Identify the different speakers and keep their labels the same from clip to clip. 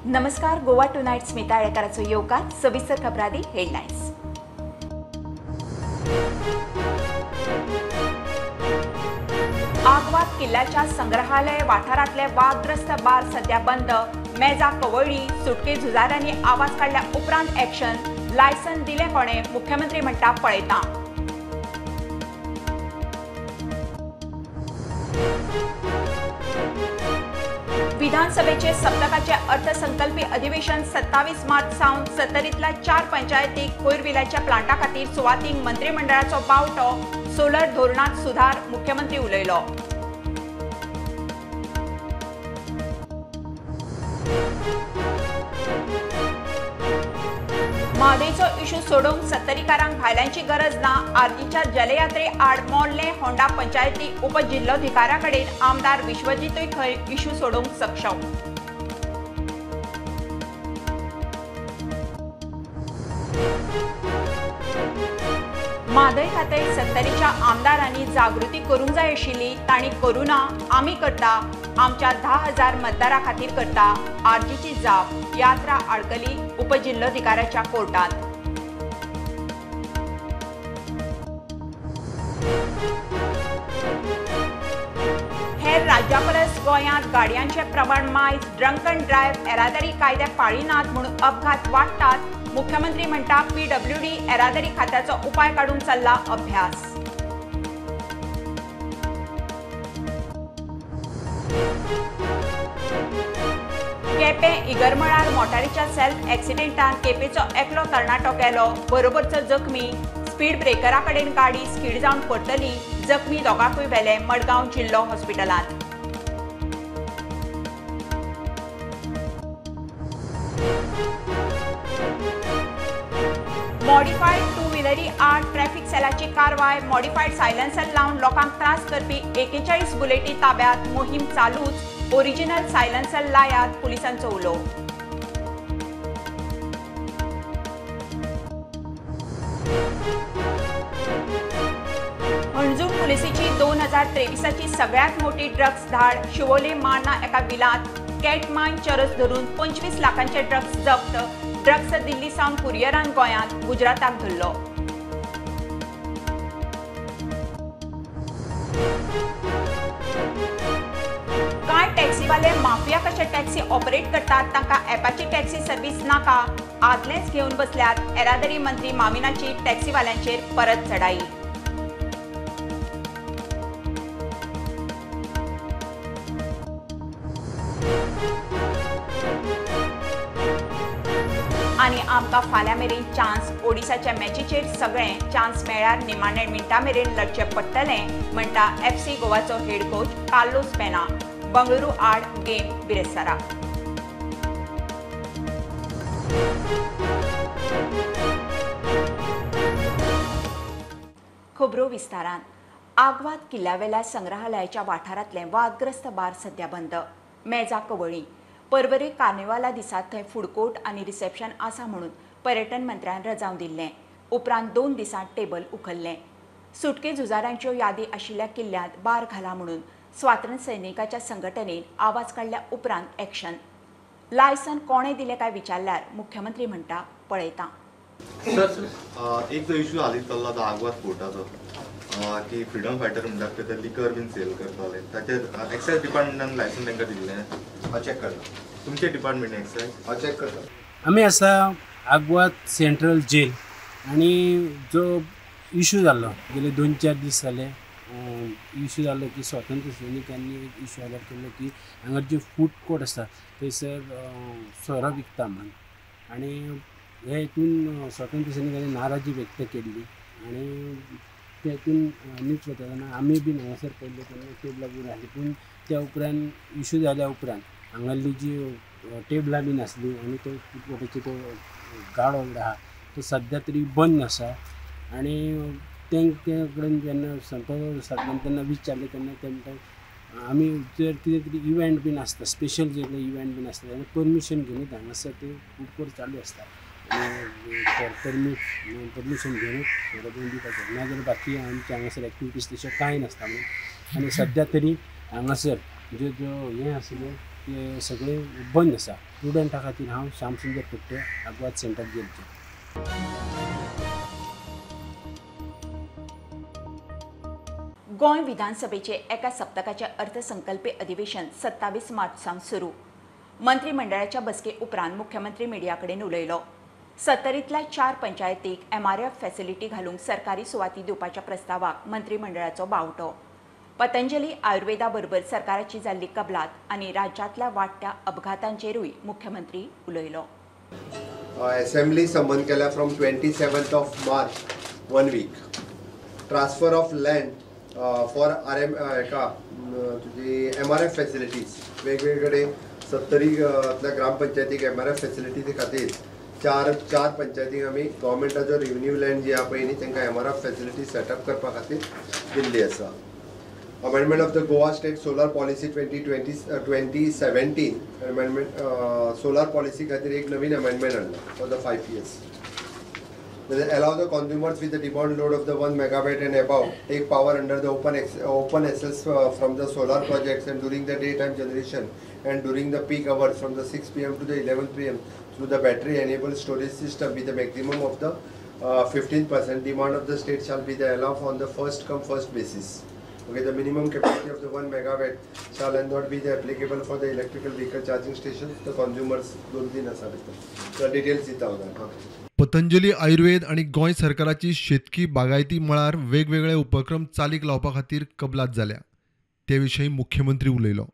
Speaker 1: नमस्कार. गोवा टुनाइट स्मिता येळकाराचो येवकार. सविस्तर खबरादी हेडलाइन्स. आग्वाद किल्ल्याच्या संग्रहालय वाठारांतले वादग्रस्त बार सध्या बंद. मेजा कवळी, सुटके झुजाऱ्यांनी आवाज काढल्या उपरांत ॲक्शन. लायसन दिले कोणे? मुख्यमंत्री म्हणटा पळयता. विधानसभेचे सप्तकाचे अर्थसंकल्पी अधिवेशन 27 मार्च सावन सत्तरीतल्या 4 पंचायतीक कोयरविल्याच्या प्लांटा खातीर सुवातीक मंत्रिमंडळाचो बावटो. सोलर धोरणात सुधार, मुख्यमंत्री उलयलो. म्हादेचो इशू सोडोवंक सत्तरीकारांक भायल्यांची गरज ना. आर्जीच्या जलयात्रे आड मोडले होंडा पंचायती उपजिल्लोधिकाऱ्या कडेन आमदार विश्वजीतूय खंय इशू सोडोवंक सक्षम. म्हादय खातीर सत्तरीच्या आमदारांनी जागृती करूंक जाय आशिल्ली. तांणी करूं ना. आमी करता. आमच्या 10,000 मतदारां खातीर करता. आर्जीची जाप. यात्रा आडकली उपजिल्लोधिकाऱ्याच्या कोर्टात. हेर राज्यां परस गोंयांत गाडयांचे प्रमाण मायज. ड्रंक अँड ड्रायव्ह येरादारी कायदे पाळिनात म्हणून अपघात वाडटात. मुख्यमंत्री म्हणटा PWD येरादारी खात्याचो उपाय काडून चल्ला अभ्यास. केपें इगर्मळार मोटारीच्या सेल्फ एक्सिडेंटान केपेचो एकलो तरणाटो गेलो. बरोबरचो जखमी. स्पीड ब्रेकरा कडेन गाडी स्कीड जावन पडटली. जखमी दोगांकूय व्हेले मडगांव जिल्लो हॉस्पिटलांत. मॉडिफायड टू व्हिलरी आड ट्रॅफिक सेलाची कारवाय. मॉडिफायड सायलेन्सर लावन लोकांक त्रास करपी 41 बुलेटी ताब्यात. मोहीम चालूच. ओरिजिनल सायलेन्सर लायात, पुलिसांचो उलो. हणजूण पुलिसेची 2023ची सगळ्यात मोठी ड्रग्स धाड. शिवोले मारना एका विलांत कॅटमाइन चरस धरून 25 लाखांचे ड्रग्स जप्त. ड्रग्स दिल्ली सावन कुरियरान गोंयांत गुजराताक धरलो. कांय टॅक्सीवाले माफिया कशे टॅक्सी ऑपरेट करतात तांकां ॲपाची टॅक्सी सर्व्हिस नाका. आदलेंच घेवन बसल्यात. येरादारी मंत्री मामिनाची टॅक्सीवाल्यांचेर परत चढाई. आनी आमकां फाल्यां मेरेन चान्स. ओडिसाच्या मॅचीचेर सगळें चान्स मेळ्ळ्यार निमाणे मिनटां मेरेन लढचें पडटलें म्हणटा FC गोवाचो हेड कोच कार्लोस पेना. बंगळुरू आड गेम बिरेस्तारा. खबरो विस्तारान. आग्वाद किल्ल्यावेल्या संग्रहालयाच्या वाठारांतले वादग्रस्त बार सध्या बंद. मेजा कवळी. पर्वरी कार्निवाला दिसा थंय फूड कोर्ट आनी रिसेप्शन आसा म्हणून पर्यटन मंत्र्यान रजाव दिल्लें. उपरांत 2 दिसांत टेबल उखल्लें. सुटके झुजाऱ्यांच्यो यादी आशिल्ल्या किल्ल्यांत बार घाला म्हणून स्वातंत्र्य सैनिकाच्या संघटनेन आवाज काडल्या उपरांत ॲक्शन. लायसन कोणे दिलें काय विचारल्यार मुख्यमंत्री म्हणटा पळयता.
Speaker 2: सर, एक जो इशू हालींच चल्ला तो आग्वाद कोर्टाचो की फ्रीडम फायटर म्हणटात ते लिकर बीन सेल करताले. ताचेर एक्सायज डिपार्टमेंटान लायसन तांकां दिल्लें. चॅक करता. तुमचे डिपार्टमेंट एक्सायज चॅक करता.
Speaker 3: आमी आसा आग्वाद सेंट्रल जेल. आनी जो इशू जाल्लो गेले 2-4 दीस जाले इशू जाल्लो की स्वातंत्र्य सैनिकांनी एक इशू आदार केल्लो की हांगा जे फूड कोर्ट आसा थंयसर सोरो विकता म्हणून. आनी हे हितून स्वातंत्र्य सैनिकांनी नाराजी व्यक्त केल्ली. आनी तेतून न्यूज वता तेन्ना आमी बीन हांगासर पयले तेन्ना टेबलां बीन आसली. पूण त्या उपरांत इशू जाल्या उपरांत हांगाली जी टेबलां बीन आसली आनी तो फूड कोर्टाचो तो गाडो आहा तो सद्या तरी बंद आसा. आनी तेंचे कडेन जेन्ना संपर्क सादलो तेन्ना विचारलें तेन्ना ते म्हणटा आमी जर कितें तरी इव्हेंट बीन आसता स्पेशल जे इव्हेंट बीन आसता तेन्ना परमिशन घेवन हांगासर ते फूड कोर्ट चालू आसता. परमिशन घेवन दिवपाचें नाजाल्यार बाकी आमच्या हांगासर एक्टिविटीज तशें कांय नासता म्हणून. आनी सद्या तरी हांगासर ज्यो हे आसल्यो ते सगळे बंद आसा. स्टुडंटा खातीर हांव श्यामसुंदर कट्टे, आग्वाद सेंट्रल जेलचें.
Speaker 1: गोंय विधानसभेचे एका सप्तकाचे अर्थसंकल्पीय अधिवेशन 27 मार्चसावन सुरू. मंत्रिमंडळाच्या बसके उपरांत मुख्यमंत्री मिडिया कडेन उलयलो. सत्तरींतल्या 4 पंचायतीक MRF फॅसिलिटी घालूंक सरकारी सुवाती दिवपाच्या प्रस्तावाक मंत्रिमंडळाचो बावटो. पतंजली आयुर्वेदा बरोबर सरकाराची जाल्ली कबलात आनी राज्यांतल्या वाडट्या अपघातांचेरूय मुख्यमंत्री उलयलो.
Speaker 4: Assembly summon केला from 27th of March, 1 week. Transfer of land for तुझी MRF फॅसिलिटीज वेगवेगळे 70 ग्रामपंचायतीक MRF फॅसिलिटी खातीर चार पंचायतीक आमी गव्हर्मेंटाचो रेव्हेन्यू लँड जी आहा पळय न्ही तांकां MRF फॅसिलिटी सेटअप करपा खातीर दिल्ली आसा. Amendment of the Goa State Solar Policy 2017 amendment solar policy खातीर एक नवीन amendment हाडला for the 5 years. They allow the consumers with the demand load of the 1 megawatt and above take power under the open access from the solar projects and during the daytime generation and during the peak hours from the 6 p.m. to the 11 p.m. through the battery enabled storage system with the maximum of the 15% demand of the state shall be the allowed on the first come first basis. Okay, the minimum capacity of the 1 megawatt shall not be the applicable for the electrical vehicle charging stations. The consumers don't be necessary. The details दिता होता.
Speaker 5: पतंजली आयुर्वेद आणि गोंय सरकाराची शेतकी बागायती मळार वेगवेगळे उपक्रम चालीक लावपा खातीर कबलात जाल्या. ते विशयी मुख्यमंत्री उलयलो.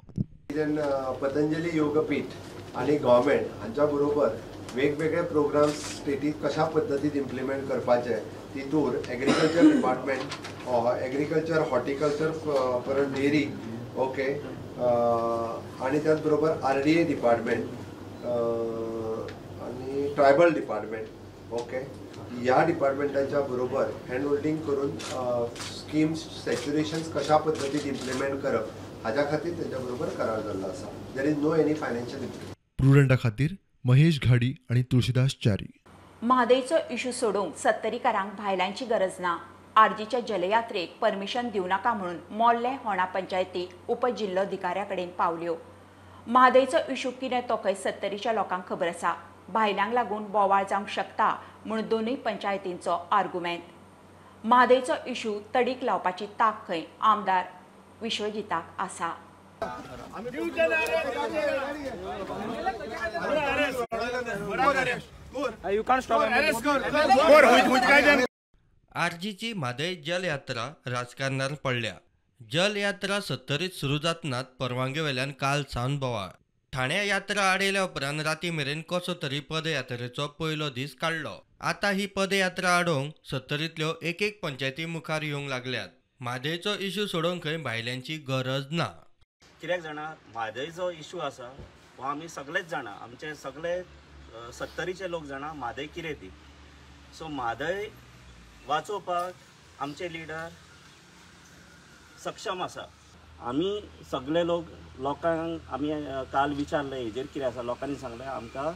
Speaker 4: पतंजली योगपीठ आणि गव्हर्मेंट हांच्या बरोबर वेगवेगळे प्रोग्राम्स स्टेटीत कशा पद्दतीन इम्प्लिमेंट करपाचे तितूर एग्रीकल्चर डिपार्टमेंट, एग्रीकल्चर, हॉर्टिकल्चर परत डेरी, ओके, आणि त्याच बरोबर RDA डिपार्टमेंट आणि ट्रायबल डिपार्टमेंट, ओके, ह्या डिपार्टमेंटांच्या बरोबर हँड होल्डिंग करून स्किम्स सॅच्युरेशन्स कशा पद्दतीन इम्प्लिमेंट करप हाच्या खातीर तेच्या बरोबर करार जाल्लो आसा. There is no any financial implement.
Speaker 5: प्रुडंटा खातीर महेश घाडी आणि तुळशीदास च्यारी.
Speaker 1: म्हादयचो इशू सोडूंक सत्तरीकारांक भायल्यांची गरज ना. आरजीच्या जलयात्रेक परमिशन दिवं नाका म्हणून मोर्ले होणा पंचायतीक उपजिल्लोधिकाऱ्या कडेन पावल्यो. म्हादयचो इशू कितें तो खंय सत्तरीच्या लोकांक खबर आसा. भायल्यांक लागून बोवाळ जावंक शकता म्हणून दोनूय पंचायतींचो आर्ग्युमेंट. म्हादयचो इशू तडीक लावपाची तांक खंय आमदार विश्वजिताक आसा.
Speaker 6: आरजीची म्हादय जल यात्रा राजकारणात पडल्या. जल यात्रा सत्तरीत सुरू जातनाच परवानगी वेल्यान काल सावन बोवाळ. ठाण्या यात्रा आडयल्या उपरांत राती मेरेन कसो तरी पदयात्रेचो पयलो दीस काडलो. आता ही पदयात्रा आडोवंक सत्तरींतल्यो एक पंचायती मुखार येवंक लागल्यात. म्हादयचो इशू सोडोवंक खंय भायल्यांची गरज ना.
Speaker 7: कित्याक जाणा म्हादयचो इशू आसा हो आमी सगळेच जाणा, आमचे सगळे सत्तरीचे लोक जाणा म्हादय कितें ती. सो म्हादय वाचोवपाक आमचे लिडर सक्षम आसा. आमी सगळे लोकांक आमी काल विचारलें हेजेर कितें आसा. लोकांनी सांगलें आमकां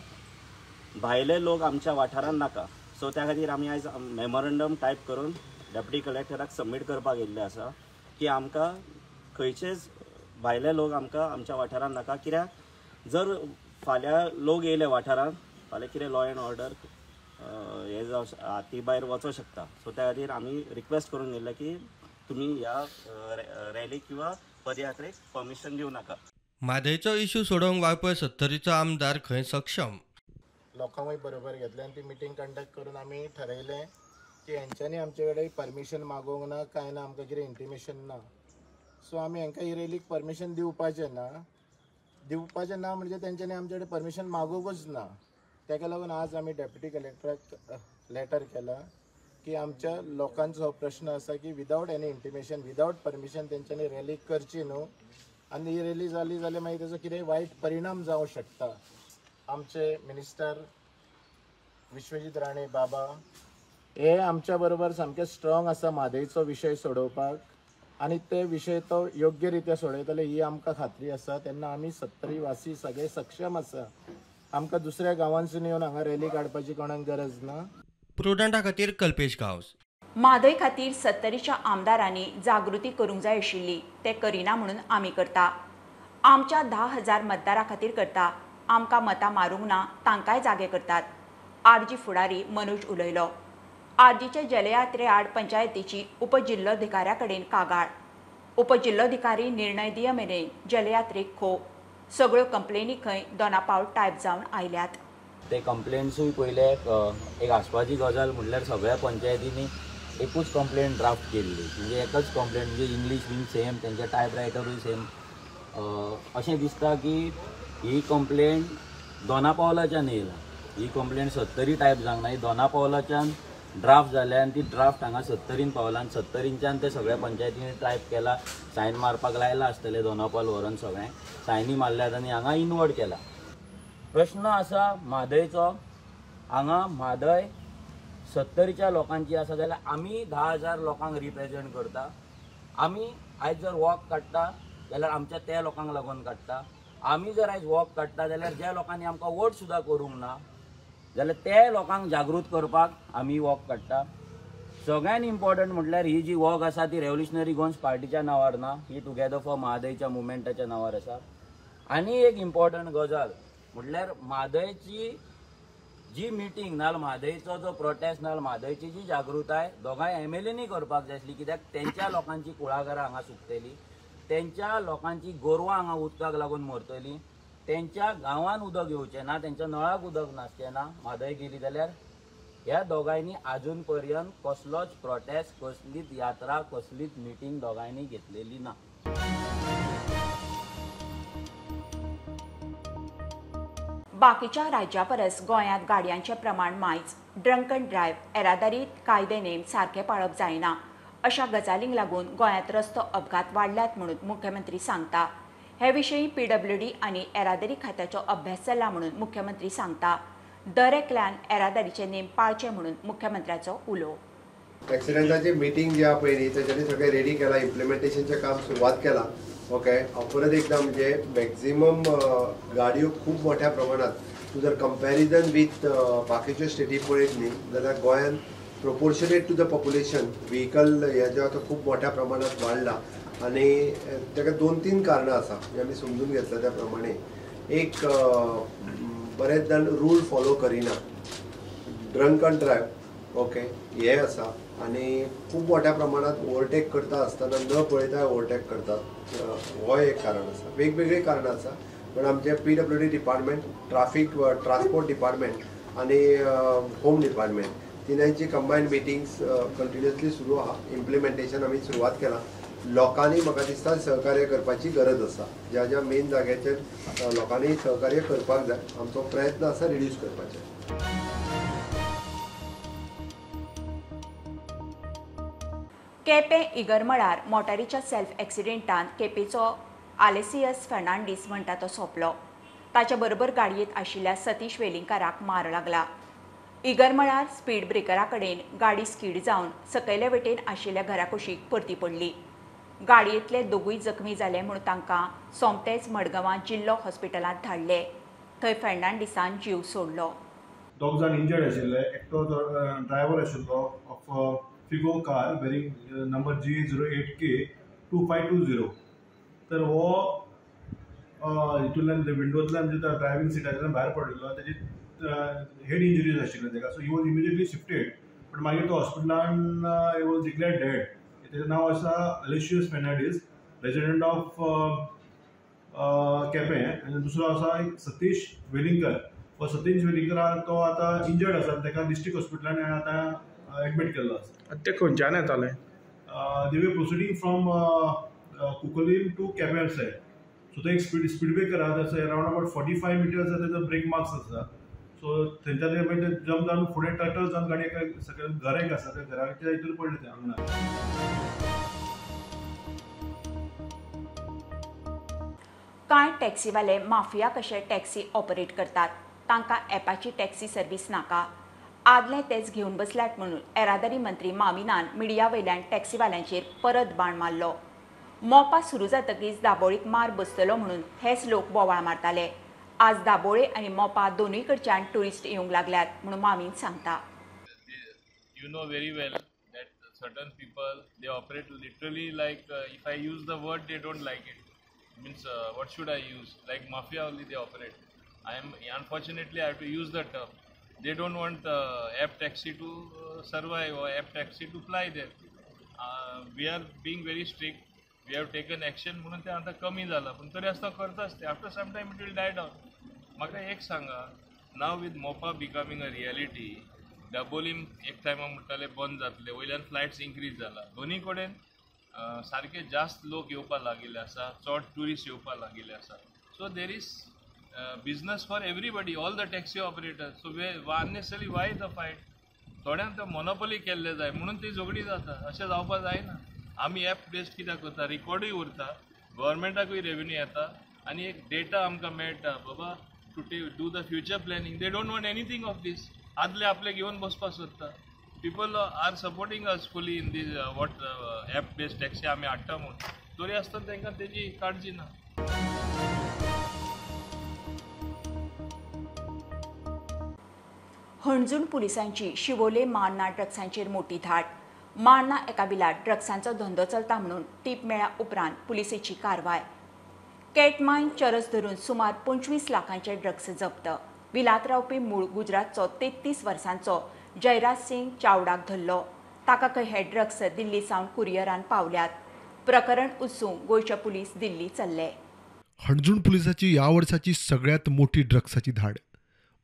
Speaker 7: भायले लोक आमच्या वाठारांत नाका. सो त्या खातीर आमी आयज मेमोरंडम टायप करून डेप्युटी कलेक्टराक सबमीट करपाक येयल्ले आसा की आमकां खंयचेच भायले लोक आमकां आमच्या वाठारांत नाका. कित्याक जर फाल्यां लोक येयले वाठारांत फाल्यां कितें लॉ एंड ऑर्डर हे जावं हाती भायर वचों शकता. सो त्या खातीर आमी रिक्वेस्ट करून येयल्ले की तुमी ह्या रॅलीक किंवा पदयात्रेक परमिशन दिवं नाका.
Speaker 6: म्हादयचो इशू सोडोवंक वावपय सत्तरीचो आमदार खंय सक्षम.
Speaker 8: लोकांकूय बरोबर घेतले आनी ती मिटींग कंडक्ट करून आमी ठरयलें की हेंच्यांनी आमचे कडेन परमिशन मागोवंक ना, कांय ना, आमकां कितें इंटिमेशन ना. सो आमी हांकां ही रॅलीक परमिशन दिवपाचें ना म्हणजे तेंच्यांनी आमचे कडेन परमिशन मागोवंकच ना. ताका लागून आज आमी डेप्युटी कलेक्टराक लेटर केला की आमच्या लोकांचो हो प्रश्न आसा की without any intimation, without permission तेंच्यांनी रॅली करची न्हू. आनी ही रॅली जाली जाल्यार मागीर तेजो कितें वायट परिणाम जावंक शकता. आमचे मिनिस्टर विश्वजीत राणे बाबा हे आमच्या बरोबर सामके स्ट्रॉंग आसा म्हादयचो विशय सोडोवपाक आनी ते विशय तो योग्य रित्या सोडयतले ही आमकां खात्री आसा. तेन्ना आमी सत्तरी वासी सगळे सक्षम आसा. आमकां दुसऱ्या गांवांसून येवन हांगा रॅली काडपाची कोणाक गरज ना.
Speaker 6: प्रुडंटा खातीर कल्पेश गांवस.
Speaker 1: म्हादय खातीर सत्तरीच्या आमदारांनी जागृती करूंक जाय आशिल्ली, ते करिना म्हणून आमी करता. आमच्या 10,000 मतदारा खातीर करता, आमकां मतां मारूंक ना तांकांय जागे करतात. आरजी फुडारी मनोज उलयलो. आरजीचे जलयात्रे आड पंचायतीची उपजिल्लोधिकाऱ्या कडेन कागाळ. उपजिल्लोधिकारी निर्णय दिय मेरेन जलयात्रेक खो. सगळ्यो कंप्लेनी खंय दोनापावल टायप जावन आयल्यात.
Speaker 9: ते कंप्लेंट्सूय पयले एक आस्पाची गजाल म्हटल्यार सगळ्या पंचायतींनी एकूच कंप्लेंट ड्राफ्ट केल्ली, म्हणजे एकच कंप्लेंट, म्हणजे इंग्लीश बीन सेम, तेंचे टायप रायटरूय सेम. अशें दिसता की ही कंप्लेंट दोनापावलाच्यान येयला. ही कंप्लेंट 70 टायप जावंक ना, ही दोनापावलाच्यान ड्राफ्ट जाल्या आनी ती ड्राफ्ट हांगा 70 पावला आनी 70च्यान ते सगळ्या पंचायतींनी टायप केला. सायन मारपाक लायला आसतले दोनापावल व्हरून सगळें सायनी मारल्यात आनी हांगा इनवर्ट केला. प्रश्न आसा म्हादयचो. हांगा म्हादय 70च्या लोकांची आसा जाल्यार आमी 10,000 लोकांक रिप्रेझेंट करता. आमी आयज जर वॉक काडटा जाल्यार आमच्या त्या लोकांक लागून काडटा. आमी जर आयज वॉक काडटा जाल्यार ज्या लोकांनी आमकां वोट सुद्दां करूंक ना जाल्यार त्या लोकांक जागृत करपाक आमी वॉक काडटा. सगळ्यान इम्पॉर्टंट म्हटल्यार ही जी वॉक आसा ती रेव्होल्युशनरी गोंस पार्टीच्या नांवार ना, ही टुगेदर फॉर म्हादयच्या मुवमेंटाच्या नांवार आसा. आनी एक इम्पॉर्टंट गजाल म्हटल्यार म्हादयची जी मिटींग नाजाल्यार म्हादयचो जो प्रोटेस्ट नाजाल्यार म्हादयची जी जागृताय दोगांय MLAंनी करपाक जाय आसली, कित्याक तेंच्या लोकांची कुळागरां हांगा सुकतली, तेंच्या लोकांची गोरवां हांगा उदकाक लागून मरतली, तेंच्या गांवांत उदक येवचें ना, तेंच्या नळाक उदक नासचें ना. म्हादय गेली जाल्यार ह्या दोगांयनी आजून पर्यंत कसलोच प्रोटेस्ट, कसलीच यात्रा, कसलीच मिटींग दोगांयनी घेतलेली ना.
Speaker 1: बाकीच्या राज्या परस गोंयांत गाडयांचें प्रमाण मायज. ड्रंक अँड ड्रायव्ह, येरादारीत कायदे नेम सारके पाळप जायना अशा गजालींक लागून गोंयांत रस्तो अपघात वाडल्यात म्हणून मुख्यमंत्री सांगता. हे विशीं PWD आनी येरादारी खात्याचो अभ्यास चल्ला म्हणून मुख्यमंत्री सांगता. दरेकल्यान येरादारीचे नेम पाळचे म्हणून मुख्यमंत्र्याचो उलो.
Speaker 4: एक्सिडेंटाची मिटींग जी आहा पयली तेच्यानी सगळें रेडी केला, इम्प्लिमेंटेशनचें काम सुरवात केला. ओके, परत एकदा म्हणजे मॅक्झिमम गाडयो खूब मोठ्या प्रमाणात, तूं जर कंपॅरिजन वीथ बाकीच्यो स्टेटी पळयत न्ही जाल्यार गोंयांत proportionate to the population vehicle हे जे आसा खूब मोठ्या प्रमाणात वाडला. आनी ताका 2-3 कारणां आसा जे आमी समजून घेतल्या त्या प्रमाणे. एक, बरेच जाण रूल फॉलो करिना, ड्रंक अँड ड्रायव्ह, ओके, हे आसा. आनी खूब मोठ्या प्रमाणात ओवरटेक करता आसतना न पळयता ओवरटेक करतात, हो एक कारण आसा. वेगवेगळी कारणां आसा, पण आमचे PWD डिपार्टमेंट, ट्रान्सपोर्ट डिपार्टमेंट आनी होम डिपार्टमेंट तिनांची कंबायन्ड मिटिंग्स कंटिन्युअसली सुरू आहा. इम्प्लिमेंटेशन आमी सुरवात केला. लोकांनी म्हाका दिसता सहकार्य करपाची गरज आसा. ज्या ज्या मेन जाग्याचेर लोकांनी सहकार्य करपाक जाय. आमचो प्रयत्न आसा रिड्यूस करपाचे.
Speaker 1: केपें इगर्मळार मोटारीच्या सेल्फ एक्सिडेंटान केपेचो आलेसियस फर्नांडीस म्हणटा तो सोंपलो. ताच्या बरोबर गाडयेंत आशिल्ल्या सतीश वेलिंगकाराक मार लागला. इगर्मळार स्पीड ब्रेकरा कडेन गाडी स्कीड जावन सकयले वटेन आशिल्ल्या घरा कुशीक परती पडली. गाडयेंतले दोगूय जखमी जाले म्हूण तांकां सोमतेच मडगांवां जिल्लो हॉस्पिटलांत धाडले. थंय फर्नांडिसान जीव सोडलो.
Speaker 10: दोग जाण इंजर्ड आशिल्ले. एकटो ड्रायव्हर आशिल्लो of Figo car bearing number G08K 2520. तर हो हितूंतल्यान विंडोंतल्यान ड्रायव्हिंग सिटांतल्यान भायर पडिल्लो. तेजी हेड इंजरीज आशिल्ले ताका. So he was immediately shifted. But मागीर तो हॉस्पिटलान ही वॉज डिक्लेअर्ड डेड. तेजें नांव आसा आलेसियस फर्नांडीस, रेजिडेंट ऑफ केपें. आनी दुसरो आसा सतीश वेलिंगकर. हो सतीश वेलिंगकर तो आतां इंजर्ड आसा. ताका डिस्ट्रिक्ट हॉस्पिटलान आतां एडमीट केल्लो आसा.
Speaker 11: ते खंयच्यान येताले?
Speaker 10: They were proceeding from Cuncolim to Quepem side. So तो एक स्पीड ब्रेकर आहा. अराउंड अबाउट 45 मिटर्स तेजो ब्रेक मार्क्स आसा. सो थंयच्यान मागीर जंप जावन फुडें टर्टल जावन गाडयेक सकयल घर एक आसा त्या घराच्या हितूर पडले ते आंगणान.
Speaker 1: कांय टॅक्सीवाले माफिया कशे टॅक्सी ऑपरेट करतात. तांकां ॲपाची टॅक्सी सर्वीस नाका. आदले तेच घेवन बसल्यात म्हणून येरादारी मंत्री मामिनान मिडिया वयल्यान टॅक्सीवाल्यांचेर परत बाण मारलो. मोपा सुरू जातकीच दाबोळीक मार बसतलो म्हणून हेच लोक बोवाळ मारताले. आज दाबोळे आनी मोपा दोनूय कडच्यान टुरिस्ट येवंक लागल्यात म्हणून मामीन सांगता.
Speaker 12: You know very well that certain people they operate literally like if I use the word they don't like it. means what should I use? Like mafia only they operate. Unfortunately I have to use the term. They don't want app taxi to survive or app taxi to fly there. We are being very strict. We have taken action म्हणून ते आता कमी झालं पण तरी असता करताच ते after some time it will die down. म्हाका एक सांगा नाव with Mopa becoming a reality Dabolim एक टायमा म्हणटाले बंद जातले वयल्यान फ्लायट्स इन्क्रीज जाला दोनी कडेन सारखे जास्त लोक येवपाक लागिल्ले आसा चड ट्युरिस्ट येवपाक लागिल्ले आसा so there is business for everybody all the taxi operators so unnecessary why the fight थोड्यांक तो मोनोपॉली केल्ले जाय म्हणून ती झगडी जाता अशें जावपाक जायना. आमी ॲप बेस्ड कित्याक करता रिकॉर्डूय उरता गव्हर्मेंटाकूय रेवन्यू येता आनी एक डेटा आमकां मेळटा बाबा to do the future planning they don't want anything of this आदले आपले घेवन बसपाक सोदता. People R supporting us fully in these what app based taxi आमी हाडटा म्हणून तरी आसतना तांकां तेजी काळजी ना.
Speaker 1: हणजूण पुलिसांची शिवोले माळना ड्रग्सांचेर मोठी धाड. माळना एका विलात ड्रग्सांचो धंदो चलता म्हणून टीप मेळ्ळ्या उपरांत पुलिसेची कारवाय. केटमाइन चरस धरून सुमार 25 लाखांचे ड्रग्स जप्त. विलात रावपी मूळ गुजरातचो 33 वर्सांचो जयराज सिंग चावडाक धरलो. ताका खंय हे ड्रग्स दिल्ली सावन कुरियरान पावल्यात. प्रकरण उसूंक गोंयचे पुलीस दिल्ली चल्ले.
Speaker 5: हणजूण पुलिसाची या वर्साची सगळ्यात मोठी ड्रग्साची धाड.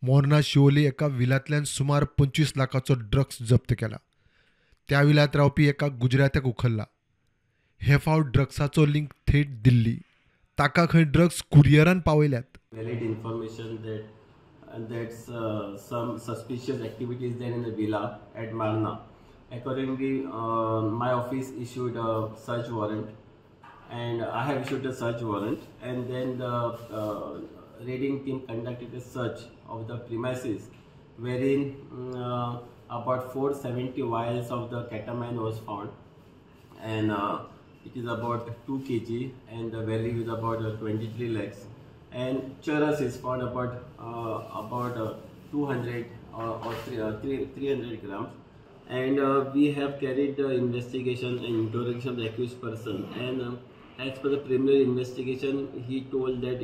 Speaker 5: मोर्ना शिवोले एका विलांतल्यान सुमार 25 लाखाचो ड्रग्स जप्त केला. त्या विलांत रावपी एका गुजरात्याक उखल्ला. हे फावट ड्रग्साचो लिंक थेट दिल्ली. ताका खंय drugs कुरियरान पावयल्यात.
Speaker 11: Valid information that's some suspicious activities there in the villa at Marna. Accordingly, my office issued a search warrant, and I have issued a search warrant, and then the raiding team conducted a search of the premises, wherein about 470 vials of the ketamine was found, and it is about 2 kg, and the value is about 23 lakhs. And charas is found about 200 or 300 grams. And we have carried the investigation and interrogation of the accused person. And as per the preliminary investigation, he told that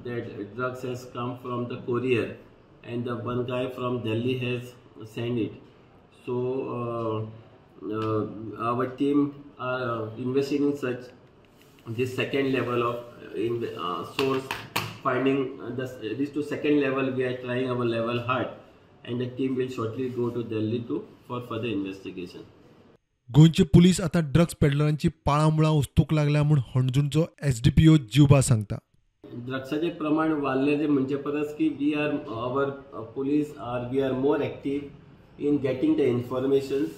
Speaker 11: that drugs has come from the courier, and the one guy from Delhi has sent it. So our team are investigating such this second level of source finding. This to second level we are trying our level hard, and the team will shortly go to Delhi for further investigation.
Speaker 5: गोंयचे police आता drugs पेडलरांची पाळामुळां उस्तूक लागल्या म्हूण हणजूणचो SDPO Jivba सांगता.
Speaker 11: ड्रग्साचे प्रमाण वाडले म्हणजे परस की we are more active in getting the informations,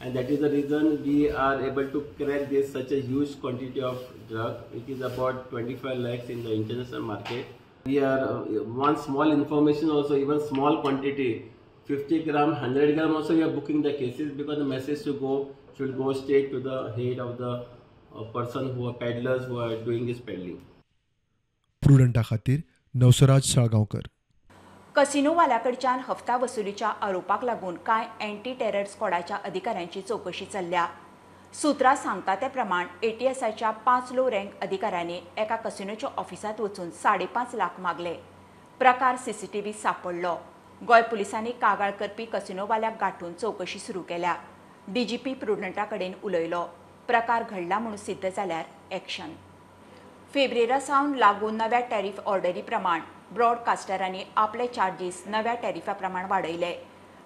Speaker 11: and that is the reason we are able to crack this such a huge quantity of drug. It is about 25 lakhs in the international market. We are one small information also, even small quantity, 50 gram, 100 gram also we are booking the cases, because the message should go straight to the head of the person who are peddlers who are doing this peddling.
Speaker 5: प्रुडंटा खातीर नवसराज साळगांवकर.
Speaker 1: कसिनोवाल्याकडच्यान हफ्ता वसुलीच्या आरोपाक लागून कांय anti terror स्क्वॉडाच्या अधिकाऱ्यांची चौकशी चल्ल्या. सुत्रां सांगता ते प्रमाण ATSच्या 5 लो रँक अधिकाऱ्यांनी एका कसिनोच्या ऑफिसांत वचून 5.5 लाख मागले. प्रकार CCTV सापडलो. गोंय पुलिसांनी कागाळ करपी कसिनोवाल्याक गाठून चौकशी सुरू केल्या. DGP प्रुडंटा कडेन उलयलो. प्रकार घडला म्हणून सिद्ध जाल्यार एक्शन. फेब्रेरा सावन लागू नव्या टॅरिफ ऑर्डरी प्रमाण ब्रॉडकास्टरांनी आपले चार्जीस नव्या टॅरिफा प्रमाण वाडयले.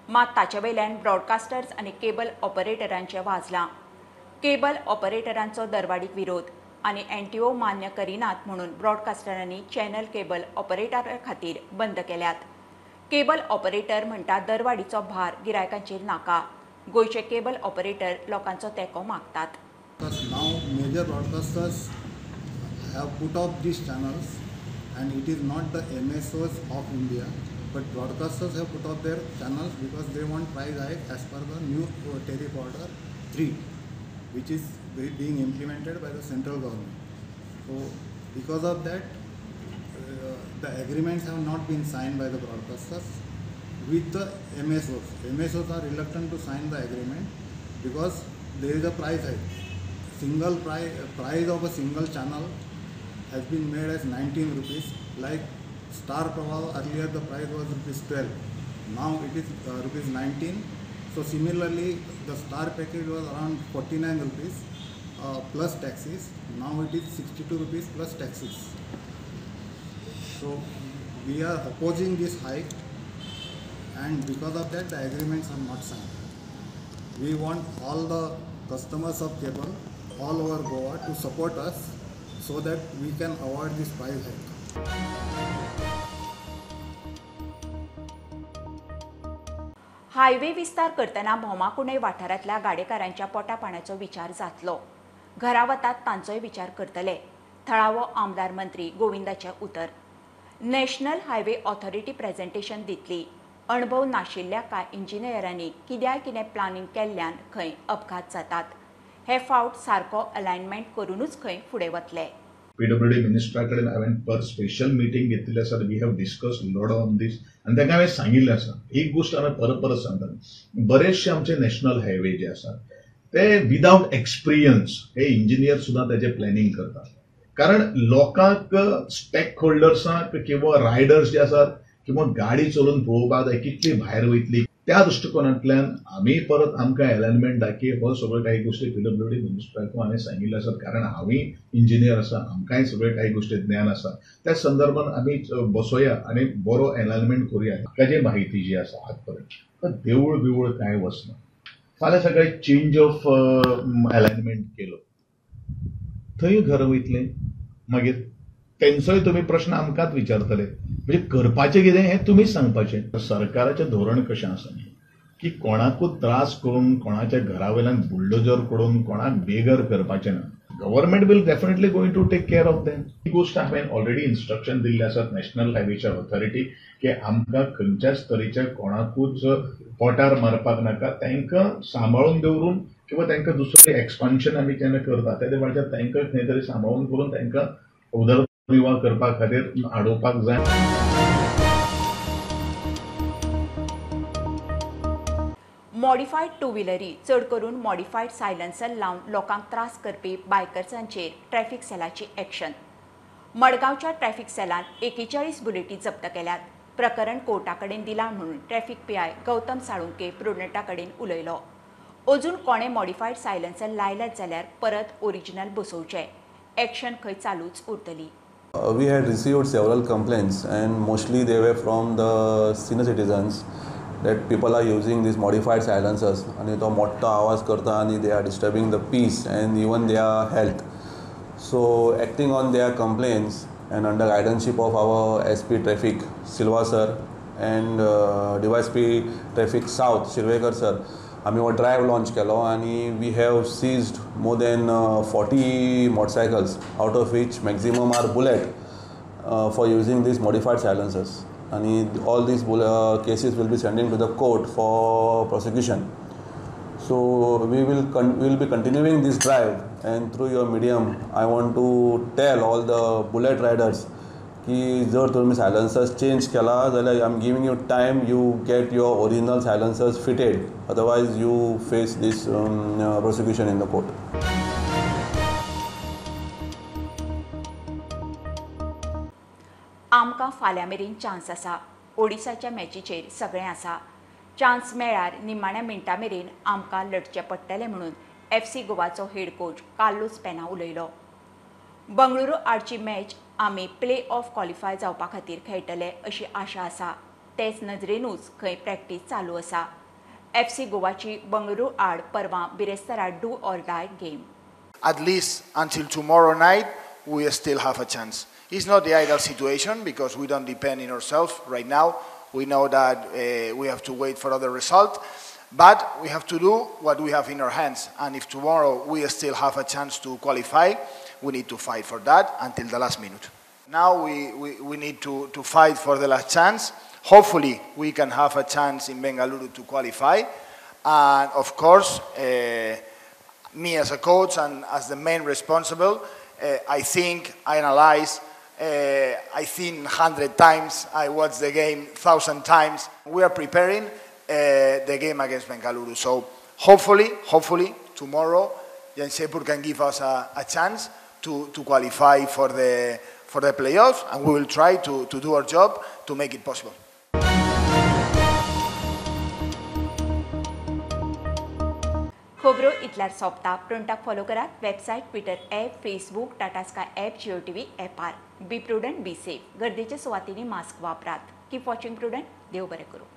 Speaker 1: मात ताचे वयल्यान ब्रॉडकास्टर्स आनी केबल ऑपरेटरांचें वाजलां. केबल ऑपरेटरांचो दरवाडीक विरोध आनी NTO मान्य करिनात म्हणून ब्रॉडकास्टरांनी चॅनल केबल ऑपरेटरा खातीर बंद केल्यात. केबल ऑपरेटर म्हणटा दरवाडीचो भार गिरायकांचेर नाका. गोंयचे केबल ऑपरेटर लोकांचो तेंको मागतात.
Speaker 13: Now major broadcasters have put up these channels, and it is not the MSOs of India, but broadcasters have put up their channels because they want price hike as per the new tariff order 3, which is being implemented by the central government. So because of that, the agreements have not been signed by the broadcasters with the MSOs. MSOs are reluctant to sign the agreement because there is a price hike. single price of a single channel has been made as 19 rupees. Like Star Pravaha, earlier the price was rupees 12. Now it is rupees 19. So similarly, the Star package was around 49 rupees plus taxes. Now it is 62 rupees plus taxes. So we are opposing this hike, and because of that the agreements are not signed. We want all the customers of cable all over Goa to support us so that we can avoid this price hike.
Speaker 1: Highway विस्तार करतना भोमाकुंडे वाठारांतल्या गाडेकारांच्या पोटापाण्याचो विचार जातलो. घरा वतात तांचोय विचार करतले. थळावो आमदार मंत्री गोविंदाचें उतर. नॅशनल हायवे ऑथॉरिटी प्रेझेंटेशन दितली. अणभव नाशिल्ल्या कांय इंजिनियरांनी कितें प्लानिंग केल्ल्यान खंय अपघात जातात. हे फावट सारको अलायनमेंट करूनच खंय फुडें वतले.
Speaker 14: PWD मिनिस्टराकडे हांवें पर स्पेशल मिटींग घेतलेली आसा. We have discuss lot on this आनी तांकां हांवें सांगिल्लें आसा. एक गोश्ट हांवें परत परत सांगता, बरेचशे आमचे नॅशनल हायवे जे आसात ते विदाउट एक्सपिरियन्स हे इंजिनियर सुद्दां तेजे प्लॅनिंग करतात. कारण लोकांक स्टेक होल्डर्सांक किंवा रायडर्स जे आसात किंवा गाडी चलोवन पळोवपाक जाय कितली भायर वयतली, त्या दृश्टिकोनांतल्यान आमी परत आमकां अलायनमेंट दाखय हो सगळ्यो काही गोश्टी PWD मिनिस्टराक हांवें सांगिल्ल्यो आसात. कारण हांवूय इंजिनियर आसा, आमकांय सगळे काही गोश्टी ज्ञान आसा. त्या संदर्भान आमी बसोया आनी बरो अलायनमेंट करुया. ताची माहिती जी आसा आज पर्यंत देवूळ बिवूळ कांय वचना. फाल्यां सकाळी चेंज ऑफ अलायनमेंट केलो, थंय घर वयतलें. मागीर तेंचोय तुमी प्रश्न आमकांच विचारतले. म्हणजे करपाचें कितें हें तुमीच सांगपाचें. सरकाराचें धोरण कशें आसा की कोणाकूच त्रास करून कोणाच्या घरा वयल्यान बुलडोजर करून कोणाक बेगर करपाचें ना. Government will definitely going to take care of them. ही गोश्ट हांवें ऑलरेडी इन्स्ट्रक्शन दिल्ले आसात नॅशनल हायवेच्या ऑथॉरिटी की आमकां खंयच्याच तरेच्या कोणाकूच पोटार मारपाक नाका. तांकां सांबाळून दवरून किंवा तांकां दुसरें एक्सपान्शन आमी केन्ना करता त्या वेळार तांकां खंय तरी सांबाळून करून तांकां उदरनिर्वाह करपा खातीर आडोवपाक जाय.
Speaker 1: मॉडिफायड टू व्हिलरी चड करून मॉडिफायड सायलन्सर लावन लोकांक त्रास करपी बायकर्सांचेर ट्रॅफिक सेलाची एक्शन. मडगांवच्या ट्रॅफिक सेलान 41 बुलेटी जप्त केल्यात. प्रकरण कोर्टा कडेन दिलां म्हणून ट्रॅफिक PI गौतम साळुंके प्रुडंटा कडेन उलयलो. अजून कोणे मॉडिफायड सायलन्सर लायल्यात जाल्यार परत ओरिजिनल बसोवचे. एक्शन खंय चालूच उरतली.
Speaker 15: We had received several complaints and mostly they were from the senior citizens that people are using these modified silencers and to motta आवाज करता and they are disturbing the peace and even their health. So acting on their complaints and under guidance of our SP Traffic Silva sir and DYSP Traffic South Shirvekar sir, आम्ही वो drive launch केलो आणि we have seized more than 40 motorcycles out of which maximum are Bullet for using these modified silencers आणि all these cases will be sending to the court for prosecution. So we will be continuing this drive and through your medium I want to tell all the Bullet riders की जर तुम्ही silencers change केला जाल्यार I am giving you time you get your original सायलन्सर्स fitted, otherwise you face these prosecution in the court.
Speaker 1: आमकां फाल्यां मेरेन chance आसा. ओडिसाच्या मॅचीचेर सगळें आसा. चान्स मेळ्यार निमाण्या मिनटां मेरेन आमकां लढचें पडटलें म्हणून FC गोवाचो हेड कोच कार्लोस पेना उलयलो. बंगळुरू आडची मॅच आमी प्ले ऑफ क्वॉलिफाय जावपा खातीर खेळटले अशी आशा आसा. तेच नजरेनूच खंय प्रॅक्टीस चालू आसा. FC गोवाची बंगळुरू आड परवां बिरेस्तारा do or die game.
Speaker 8: At least until tomorrow night, we still have a chance. It's not the ideal situation because we don't depend on ourselves right now. We know that we have to wait for other result, but we have to do what we have in our hands. And if tomorrow we still have a chance to qualify, we need to fight for that until the last minute. Now we need to fight for the last chance. Hopefully we can have a chance in Bengaluru to qualify. And of course, me as a coach and as the main responsible, I think, I analyze, I think 100 times, I watch the game 1,000 times. We are preparing the game against Bengaluru. So hopefully tomorrow
Speaker 16: Jan Sepur can give us a chance to qualify for the playoffs, and we will try to do our job to make it possible.
Speaker 1: खोबरो इतल्यार सोंपता. प्रोंटाक follow करात. Website, Twitter app, Facebook, Tata Sky app, Jio TV ॲपार. Be prudent, be safe. गर्देच्या सुवातींनी mask वापरात. Keep watching prudent. देव बरें करूं.